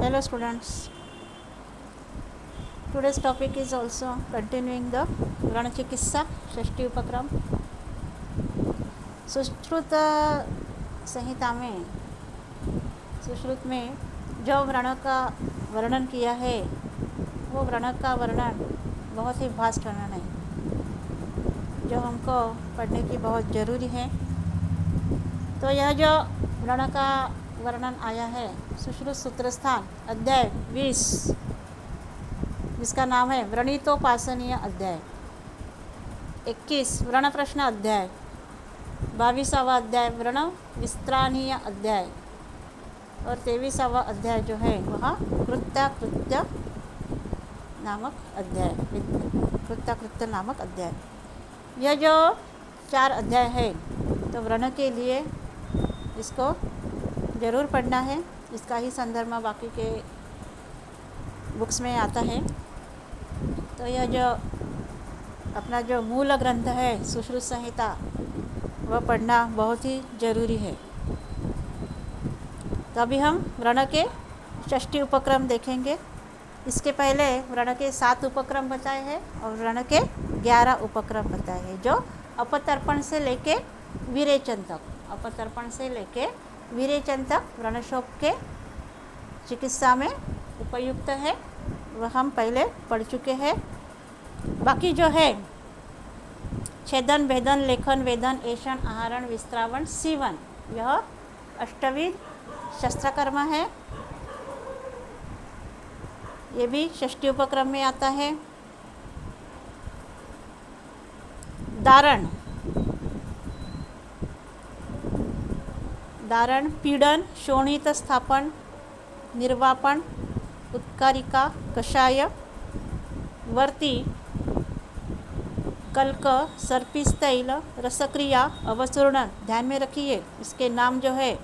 Hello students, today's topic is also continuing the व्रणचिकित्सा षष्ठी उपक्रम। सुश्रुत संहिता में सुश्रुत में जो व्रण का वर्णन किया है वो व्रण का वर्णन बहुत ही वास्ट वर्णन है जो हमको पढ़ने की बहुत ज़रूरी है। तो यह जो व्रण का वर्णन आया है सुश्रुत सूत्रस्थान अध्याय 20 जिसका नाम है व्रणितोपासनीय अध्याय, 21 व्रण प्रश्न अध्याय, 22वां अध्याय व्रण विस्त्रानीय अध्याय और 23वां अध्याय जो है वह कृत्याकृत्य नामक अध्याय, कृत्याकृत्य नामक अध्याय। यह जो 4 अध्याय है तो व्रण के लिए इसको ज़रूर पढ़ना है। इसका ही संदर्भ बाकी के बुक्स में आता है। तो यह जो अपना जो मूल ग्रंथ है सुश्रुत संहिता वह पढ़ना बहुत ही ज़रूरी है। तो अभी हम व्रण के षष्ठी उपक्रम देखेंगे। इसके पहले व्रण के 7 उपक्रम बताए हैं और व्रण के 11 उपक्रम बताए हैं जो अपतर्पण से लेके विरेचन तक, अपतर्पण से लेके विरेचन तक व्रणशोफ के चिकित्सा में उपयुक्त है वह हम पहले पढ़ चुके हैं। बाकी जो है छेदन, भेदन, लेखन, वेदन, ऐषण, आहरण, विस्त्रावण, सीवन, यह अष्टविध शस्त्रकर्म है। ये भी षष्ठी उपक्रम में आता है। दारण, दारण, पीड़न, शोणित स्थापन, निर्वापन, उत्कारिका, कषाय, वर्ती, कल्क, सर्पिस्तैल, रसक्रिया, अवचूर्ण ध्यान में रखिए, इसके नाम जो है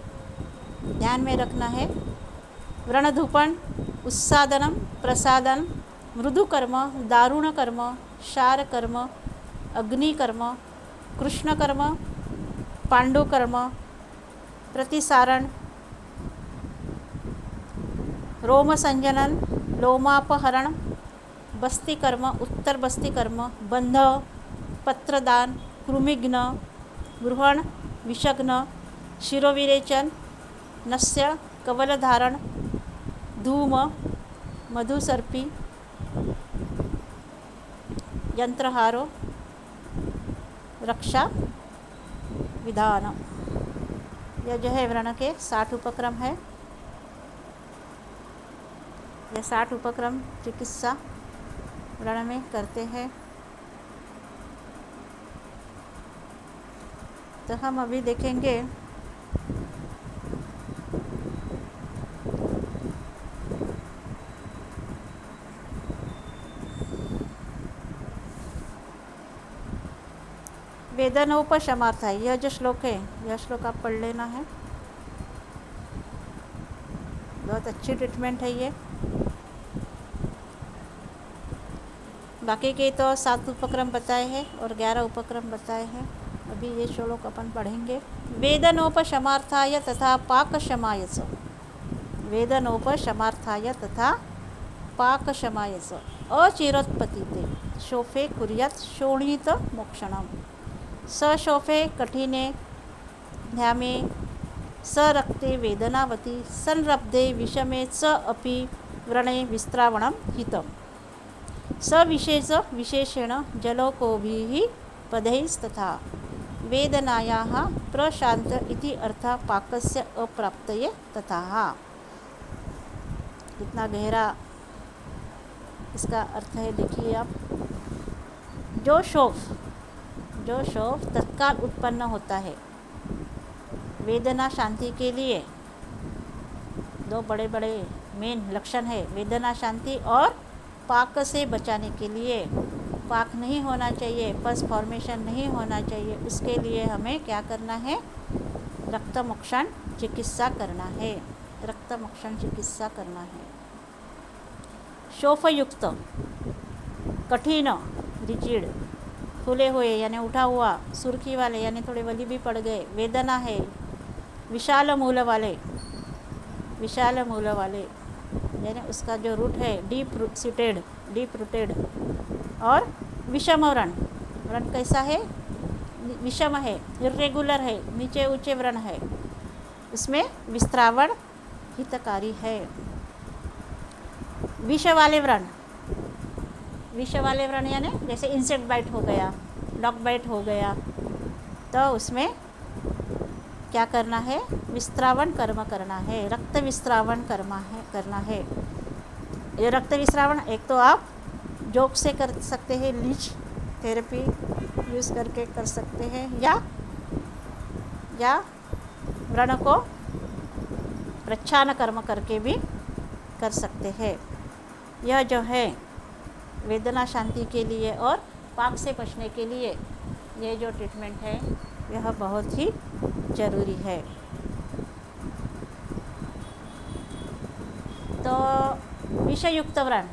ध्यान में रखना है। व्रणधूपन, उत्सादनम, प्रसादन, मृदुकर्म, दारुणकर्म, क्षारकर्म, अग्निकर्म, कृष्णकर्म, पांडुकर्म, प्रतिसारण, रोमसंजनन, लोमापहरण, बस्तिकर्म, उत्तर बस्तिकर्म, बंध, पत्रदान, कृमिघ्न, गृहण, विषघ्न, शिरोविरेचन, नस्य, कवलधारण, धूम, मधुसर्पी, यंत्रहारो, रक्षा विधान। यह जो है व्रण के 60 उपक्रम है। यह 60 उपक्रम चिकित्सा व्रण में करते हैं। तो हम अभी देखेंगे वेदनोपशमार्थ है। यह जो श्लोक है यह श्लोक आप पढ़ लेना है, बहुत अच्छी ट्रीटमेंट है ये। बाकी के तो 7 उपक्रम बताए हैं और 11 उपक्रम बताए हैं। अभी ये श्लोक अपन पढ़ेंगे। वेदनोपशमार्थाय तथा पाकशमाय च, वेदनोपशमार्थाय तथा पाकशमाय च अचिरोत्पत्तिते शोफे कुर्यात् शोणित मोक्षणम, सशोफे कठिने ध्यामे सरक्ते वेदनावती संरब्धे विषमे च अपि व्रणे विस्त्रावणं हितम्, सविशेष विशेषेण जलोकोभिः पदैस्तथा वेदनायाः प्रशांत इति अर्थः पाकस्य अप्राप्तये तथा। कितना गहरा इसका अर्थ है देखिए आप। जो शोफ तत्काल उत्पन्न होता है वेदना शांति के लिए, 2 बड़े बड़े मेन लक्षण है, वेदना शांति और पाक से बचाने के लिए। पाक नहीं होना चाहिए, पस फॉर्मेशन नहीं होना चाहिए, उसके लिए हमें क्या करना है, रक्तमोक्षण चिकित्सा करना है, रक्तमोक्षण चिकित्सा करना है। शोफयुक्त, कठिन, रिजिड, फूले हुए यानी उठा हुआ, सुर्खी वाले यानी थोड़े वली भी पड़ गए, वेदना है, विशाल मूल वाले, यानी उसका जो रूट है डीप रूटेड। और विषम व्रण कैसा है? विषम है, इर्रेगुलर है, नीचे ऊंचे व्रण है, उसमें विस्त्रावण हितकारी है। विष वाले व्रण यानी जैसे इंसेक्ट बाइट हो गया, डॉग बाइट हो गया, तो उसमें क्या करना है? विस्त्रावण कर्म करना है, रक्त विस्त्रावण करना है। ये रक्त विस्त्रावण एक तो आप जोक से कर सकते हैं, लीच थेरेपी यूज़ करके कर सकते हैं, या व्रण को प्रच्छान कर्म करके भी कर सकते हैं। यह जो है वेदना शांति के लिए और पाप से बचने के लिए ये जो ट्रीटमेंट है यह बहुत ही ज़रूरी है। तो विषयुक्त व्रण,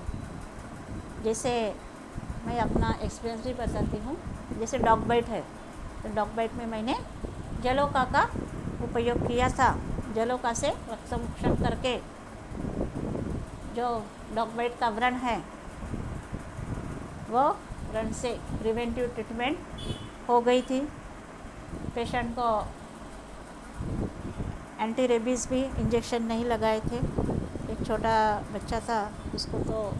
जैसे मैं अपना एक्सपीरियंस भी बताती हूँ। जैसे डॉग बाइट है, तो डॉग बाइट में मैंने जलोका का उपयोग किया था। जलोका से रक्तमोक्षण करके जो डॉग बाइट का व्रण है वो व्रण से प्रिवेंटिव ट्रीटमेंट हो गई थी। पेशेंट को एंटी रेबीज़ भी इंजेक्शन नहीं लगाए थे। एक छोटा बच्चा था, उसको तो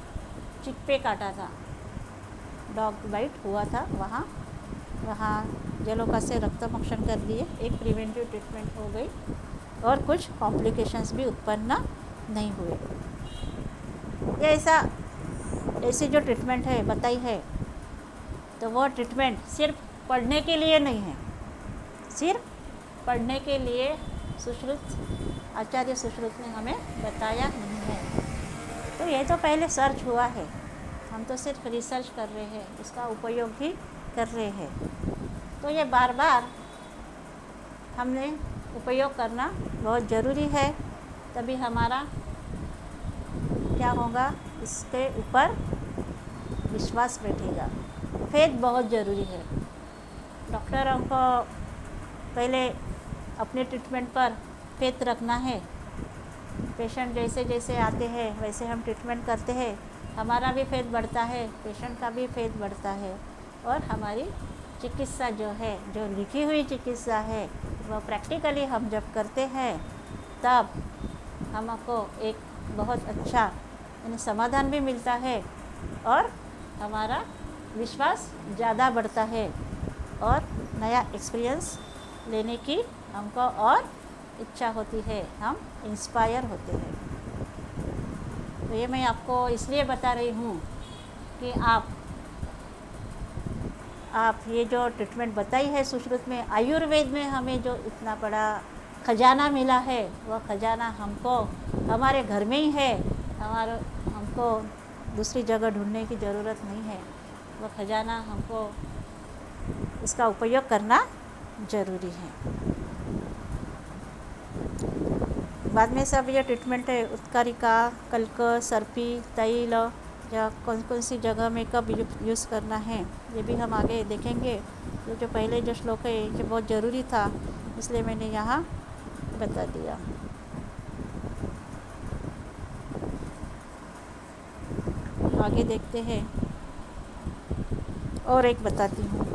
चिक पे काटा था, डॉग बाइट हुआ था, वहाँ जलोका से रक्तमोक्षण कर दिए, एक प्रिवेंटिव ट्रीटमेंट हो गई और कुछ कॉम्प्लिकेशंस भी उत्पन्न नहीं हुए। ये ऐसी जो ट्रीटमेंट है बताई है, तो वो ट्रीटमेंट सिर्फ पढ़ने के लिए नहीं है, सिर्फ पढ़ने के लिए आचार्य सुश्रुत ने हमें बताया नहीं है। तो ये तो पहले सर्च हुआ है, हम तो सिर्फ रिसर्च कर रहे हैं, उसका उपयोग भी कर रहे हैं। तो ये बार बार हमने उपयोग करना बहुत ज़रूरी है, तभी हमारा क्या होगा, इसके ऊपर विश्वास बैठेगा। फेथ बहुत ज़रूरी है। डॉक्टरों को पहले अपने ट्रीटमेंट पर फेथ रखना है। पेशेंट जैसे जैसे आते हैं वैसे हम ट्रीटमेंट करते हैं, हमारा भी फेथ बढ़ता है, पेशेंट का भी फेथ बढ़ता है, और हमारी चिकित्सा जो है, जो लिखी हुई चिकित्सा है, वो प्रैक्टिकली हम जब करते हैं तब हमको एक बहुत अच्छा यानी समाधान भी मिलता है और हमारा विश्वास ज़्यादा बढ़ता है और नया एक्सपीरियंस लेने की हमको और इच्छा होती है, हम इंस्पायर होते हैं। तो ये मैं आपको इसलिए बता रही हूँ कि आप ये जो ट्रीटमेंट बताई है सुश्रुत में, आयुर्वेद में हमें जो इतना बड़ा खजाना मिला है, वह खजाना हमको हमारे घर में ही है, हमको दूसरी जगह ढूंढने की ज़रूरत नहीं है। वह खजाना हमको इसका उपयोग करना ज़रूरी है। बाद में सब ये ट्रीटमेंट है, उत्कारिका, कल्क, सर्पी, तैल, या कौन कौन सी जगह में कब यूज़ करना है, ये भी हम आगे देखेंगे। ये जो पहले जो श्लोक है ये बहुत ज़रूरी था, इसलिए मैंने यहाँ बता दिया। आगे देखते हैं और एक बताती हूँ।